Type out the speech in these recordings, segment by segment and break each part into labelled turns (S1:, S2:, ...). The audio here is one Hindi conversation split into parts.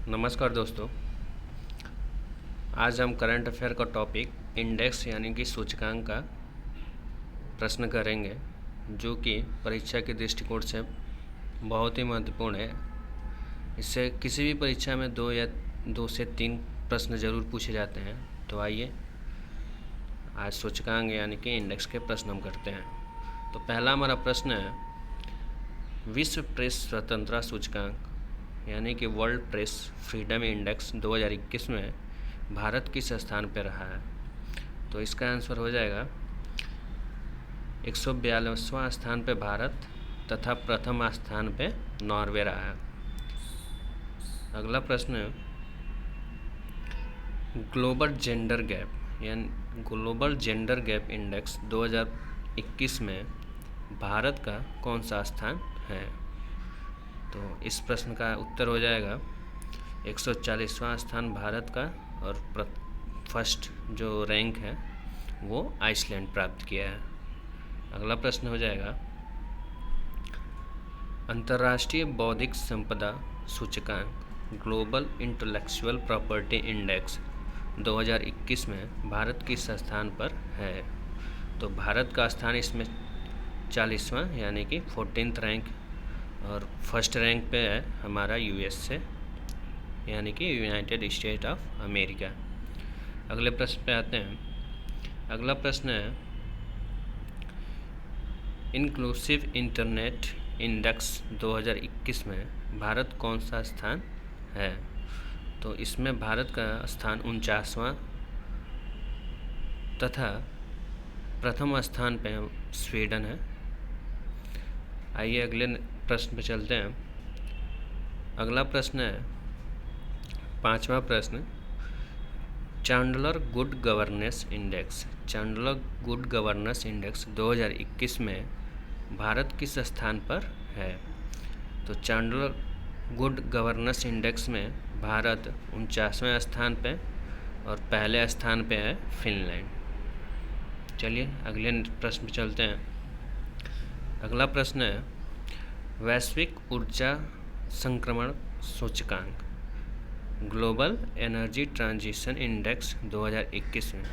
S1: नमस्कार दोस्तों। आज हम करंट अफेयर का टॉपिक इंडेक्स यानी कि सूचकांक का प्रश्न करेंगे, जो कि परीक्षा के दृष्टिकोण से बहुत ही महत्वपूर्ण है। इससे किसी भी परीक्षा में दो से तीन प्रश्न जरूर पूछे जाते हैं। तो आइए आज सूचकांक यानी कि इंडेक्स के प्रश्न हम करते हैं। तो पहला हमारा प्रश्न है, विश्व प्रेस स्वतंत्रता सूचकांक यानी कि वर्ल्ड प्रेस फ्रीडम इंडेक्स 2021 में भारत किस स्थान पर रहा है? तो इसका आंसर हो जाएगा 142वां स्थान पे भारत तथा प्रथम स्थान पे नॉर्वे रहा है। अगला प्रश्न है, ग्लोबल जेंडर गैप इंडेक्स 2021 में भारत का कौन सा स्थान है? तो इस प्रश्न का उत्तर हो जाएगा 140वां स्थान भारत का, और फर्स्ट जो रैंक है वो आइसलैंड प्राप्त किया है। अगला प्रश्न हो जाएगा, अंतर्राष्ट्रीय बौद्धिक संपदा सूचकांक ग्लोबल इंटेलेक्चुअल प्रॉपर्टी इंडेक्स 2021 में भारत किस स्थान पर है? तो भारत का स्थान इसमें 40वां यानी कि 14th रैंक, और फर्स्ट रैंक पे है हमारा यूएसए यानी कि यूनाइटेड स्टेट ऑफ अमेरिका। अगले प्रश्न पे आते हैं। अगला प्रश्न है, इंक्लूसिव इंटरनेट इंडेक्स 2021 में भारत कौन सा स्थान है? तो इसमें भारत का स्थान 49वां तथा प्रथम स्थान पे स्वीडन है। आइए अगले प्रश्न पे चलते हैं। अगला प्रश्न है 5वां प्रश्न, चांडलर गुड गवर्नेंस इंडेक्स 2021 में भारत किस स्थान पर है? तो चांडलर गुड गवर्नेंस इंडेक्स में भारत 49वें स्थान पे और पहले स्थान पे है फिनलैंड। चलिए अगले प्रश्न पे चलते हैं। अगला प्रश्न है, वैश्विक ऊर्जा संक्रमण सूचकांक ग्लोबल एनर्जी ट्रांजिशन इंडेक्स 2021 में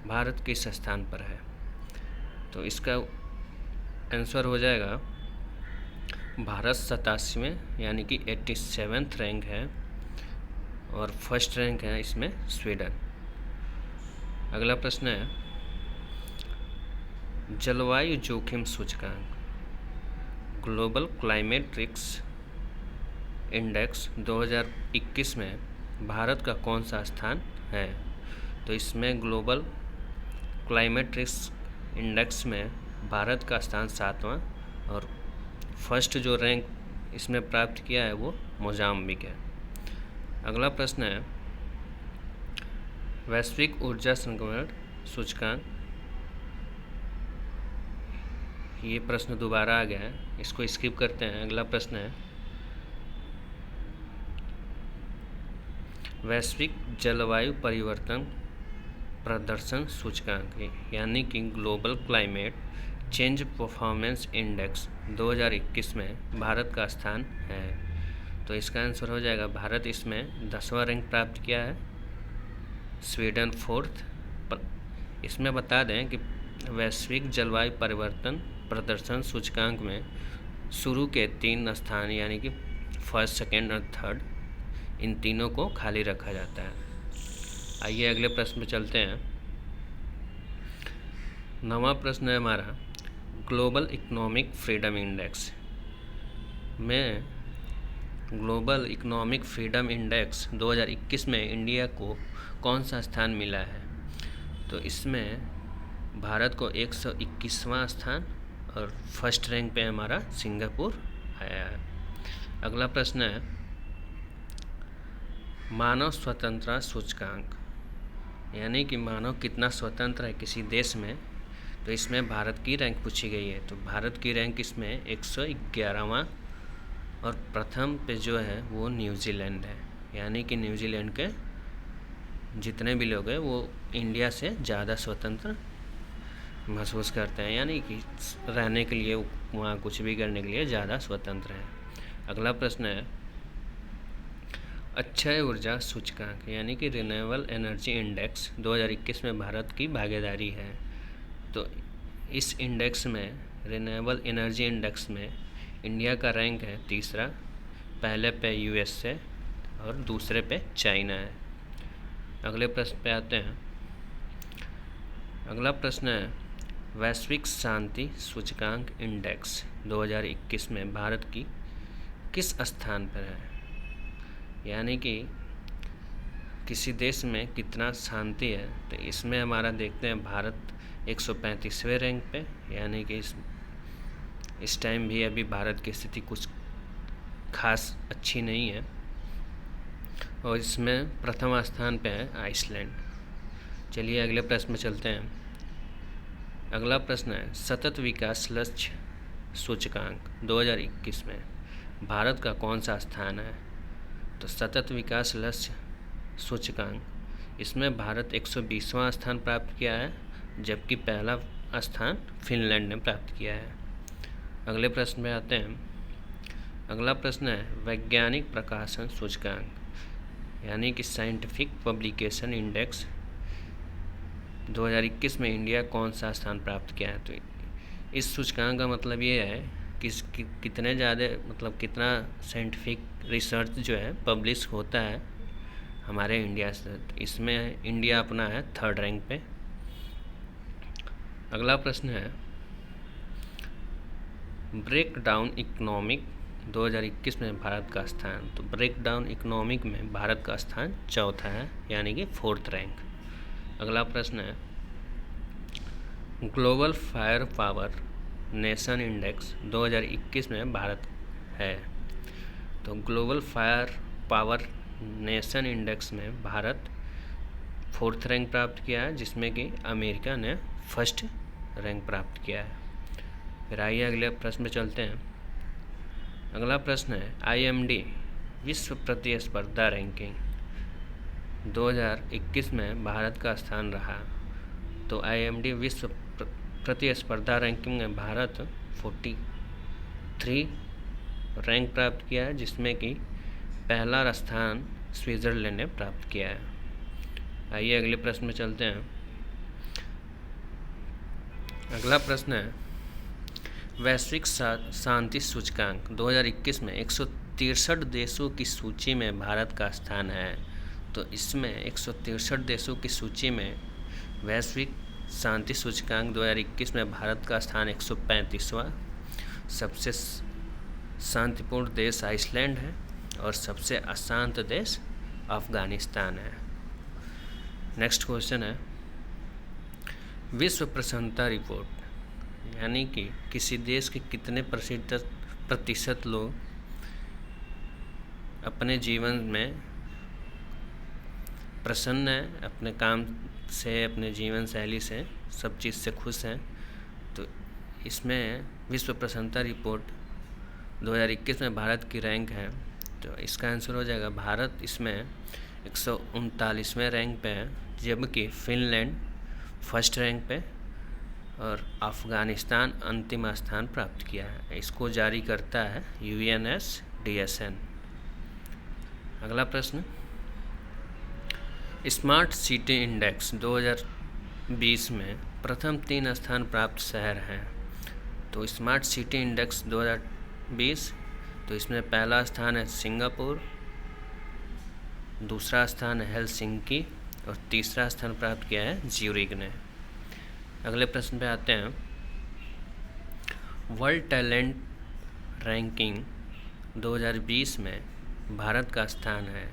S1: भारत किस स्थान पर है? तो इसका आंसर हो जाएगा भारत 87वें यानी कि 87th रैंक है, और फर्स्ट रैंक है इसमें स्वीडन। अगला प्रश्न है, जलवायु जोखिम सूचकांक ग्लोबल क्लाइमेट रिस्क इंडेक्स 2021 में भारत का कौन सा स्थान है? तो इसमें ग्लोबल क्लाइमेट रिस्क इंडेक्स में भारत का स्थान 7वां, और फर्स्ट जो रैंक इसमें प्राप्त किया है वो मोजाम्बिक है। अगला प्रश्न है, वैश्विक ऊर्जा संक्रमण सूचकांक, ये प्रश्न दोबारा आ गया है, इसको स्किप करते हैं। अगला प्रश्न है, वैश्विक जलवायु परिवर्तन प्रदर्शन सूचकांक यानी कि global climate change performance index 2021 में भारत का स्थान है। तो इसका आंसर हो जाएगा भारत इसमें 10वां रैंक प्राप्त किया है, स्वीडन 4th। इसमें बता दें कि वैश्विक जलवायु परिवर्तन प्रदर्शन सूचकांक में शुरू के 3 स्थान यानी कि फर्स्ट, सेकेंड और थर्ड, इन तीनों को खाली रखा जाता है। आइए अगले प्रश्न पे चलते हैं। 9वां प्रश्न है हमारा, ग्लोबल इकोनॉमिक फ्रीडम इंडेक्स में ग्लोबल इकोनॉमिक फ्रीडम इंडेक्स 2021 में इंडिया को कौन सा स्थान मिला है? तो इसमें भारत को 121वां स्थान और फर्स्ट रैंक पे हमारा सिंगापुर आया है। अगला प्रश्न है, मानव स्वतंत्रता सूचकांक यानी कि मानव कितना स्वतंत्र है किसी देश में, तो इसमें भारत की रैंक पूछी गई है। तो भारत की रैंक इसमें 111वां, और प्रथम पे जो है वो न्यूजीलैंड है, यानी कि न्यूजीलैंड के जितने भी लोग हैं वो इंडिया से ज़्यादा स्वतंत्र महसूस करते हैं, यानी कि रहने के लिए वहाँ कुछ भी करने के लिए ज़्यादा स्वतंत्र है। अगला प्रश्न है, अक्षय ऊर्जा सूचकांक यानी कि रिन्यूएबल एनर्जी इंडेक्स 2021 में भारत की भागीदारी है। तो इस इंडेक्स में, रिन्यूएबल एनर्जी इंडेक्स में इंडिया का रैंक है तीसरा, पहले पे यूएसए और दूसरे पे चाइना है। अगले प्रश्न पे आते हैं। अगला प्रश्न है, वैश्विक शांति सूचकांक इंडेक्स 2021 में भारत की किस स्थान पर है? यानी कि किसी देश में कितना शांति है, तो इसमें हमारा देखते हैं भारत 135वें रैंक पे, यानी कि इस टाइम भी अभी भारत की स्थिति कुछ खास अच्छी नहीं है। और इसमें प्रथम स्थान पे है आइसलैंड। चलिए अगले प्रश्न में चलते हैं। अगला प्रश्न है, सतत विकास लक्ष्य सूचकांक 2021 में भारत का कौन सा स्थान है? तो सतत विकास लक्ष्य सूचकांक, इसमें भारत 120वां स्थान प्राप्त किया है, जबकि पहला स्थान फिनलैंड ने प्राप्त किया है। अगले प्रश्न में आते हैं। अगला प्रश्न है, वैज्ञानिक प्रकाशन सूचकांक यानी कि साइंटिफिक पब्लिकेशन इंडेक्स 2021 में इंडिया कौन सा स्थान प्राप्त किया है? तो इस सूचकांक का मतलब ये है कि कितने ज़्यादा, मतलब कितना साइंटिफिक रिसर्च जो है पब्लिश होता है हमारे इंडिया से। इसमें इंडिया अपना है थर्ड रैंक पे। अगला प्रश्न है, ब्रेक डाउन इकोनॉमिक 2021 में भारत का स्थान। तो ब्रेक डाउन इकोनॉमिक में भारत का स्थान चौथा है, यानी कि फोर्थ रैंक। अगला प्रश्न है, global fire power nation index 2021 में भारत है। तो global fire power nation index में भारत फोर्थ रैंक प्राप्त किया है, जिसमें कि अमेरिका ने फर्स्ट रैंक प्राप्त किया है। फिर आइए अगले प्रश्न में चलते हैं। अगला प्रश्न है, IMD विश्व प्रतिस्पर्धा रैंकिंग 2021 में भारत का स्थान रहा। तो IMD विश्व प्रतिस्पर्धा रैंकिंग में भारत 43 रैंक प्राप्त किया है, जिसमें कि पहला स्थान स्विट्ज़रलैंड ने प्राप्त किया है। आइए अगले प्रश्न में चलते हैं। अगला प्रश्न है, वैश्विक शांति सूचकांक 2021 में 163 देशों की सूची में भारत का स्थान है। तो इसमें 163 देशों की सूची में वैश्विक शांति सूचकांक 2021 में भारत का स्थान 135वां। सबसे शांतिपूर्ण देश आइसलैंड है और सबसे अशांत देश अफगानिस्तान है। नेक्स्ट क्वेश्चन है, विश्व प्रसन्नता रिपोर्ट यानी कि किसी देश के कितने प्रतिशत लोग अपने जीवन में प्रसन्न हैं, अपने काम से, अपने जीवन शैली से, सब चीज़ से खुश हैं। तो इसमें विश्व प्रसन्नता रिपोर्ट 2021 में भारत की रैंक है। तो इसका आंसर हो जाएगा भारत इसमें 139वें रैंक पे है, जबकि फिनलैंड फर्स्ट रैंक पे और अफ़गानिस्तान अंतिम स्थान प्राप्त किया है। इसको जारी करता है UNSDSN। अगला प्रश्न, स्मार्ट सिटी इंडेक्स 2020 में प्रथम 3 स्थान प्राप्त शहर हैं। तो स्मार्ट सिटी इंडेक्स 2020, तो इसमें पहला स्थान है सिंगापुर, दूसरा स्थान है हेलसिंकी और तीसरा स्थान प्राप्त किया है ज्यूरिख ने। अगले प्रश्न पे आते हैं। वर्ल्ड टैलेंट रैंकिंग 2020 में भारत का स्थान है।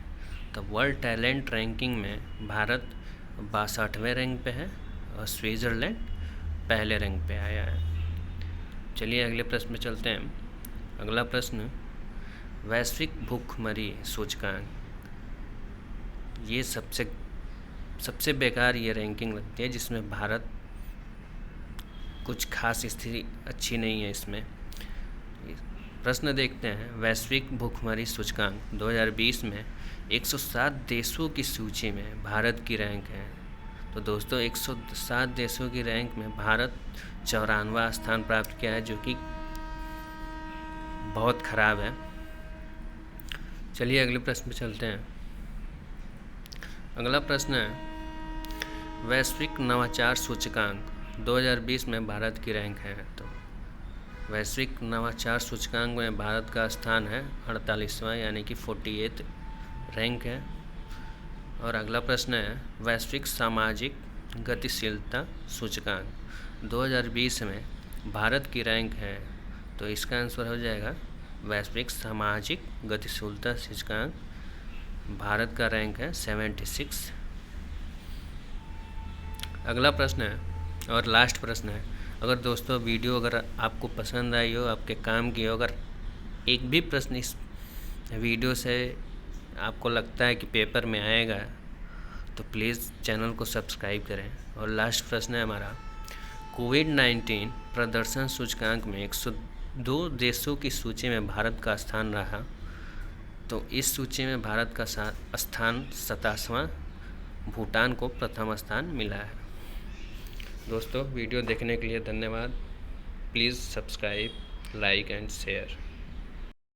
S1: तो वर्ल्ड टैलेंट रैंकिंग में भारत 62वें रैंक पे है और स्विट्ज़रलैंड पहले रैंक पे आया है। चलिए अगले प्रश्न में चलते हैं। अगला प्रश्न, वैश्विक भूखमरी सूचकांक, ये सबसे बेकार ये रैंकिंग लगती है, जिसमें भारत कुछ खास स्थिति अच्छी नहीं है। इसमें प्रश्न देखते हैं, वैश्विक भूखमरी सूचकांक 2020 में 107 देशों की सूची में भारत की रैंक है। तो दोस्तों 107 देशों की रैंक में भारत 94वां स्थान प्राप्त किया है, जो कि बहुत खराब है। चलिए अगले प्रश्न पे चलते हैं। अगला प्रश्न है वैश्विक नवाचार सूचकांक 2020 में भारत की रैंक है। तो वैश्विक नवाचार सूचकांक में भारत का स्थान है 48वां यानी कि 48th रैंक है। और अगला प्रश्न है वैश्विक सामाजिक गतिशीलता सूचकांक 2020 में भारत की रैंक है। तो इसका आंसर हो जाएगा वैश्विक सामाजिक गतिशीलता सूचकांक भारत का रैंक है 76। अगला प्रश्न है और लास्ट प्रश्न है, अगर दोस्तों वीडियो अगर आपको पसंद आई हो, आपके काम की हो, अगर एक भी प्रश्न इस वीडियो से आपको लगता है कि पेपर में आएगा तो प्लीज़ चैनल को सब्सक्राइब करें। और लास्ट प्रश्न है हमारा कोविड-19 प्रदर्शन सूचकांक में 102 देशों की सूची में भारत का स्थान रहा। तो इस सूची में भारत का स्थान 27वां, भूटान को प्रथम स्थान मिला है। दोस्तों वीडियो देखने के लिए धन्यवाद। Please subscribe, like and share.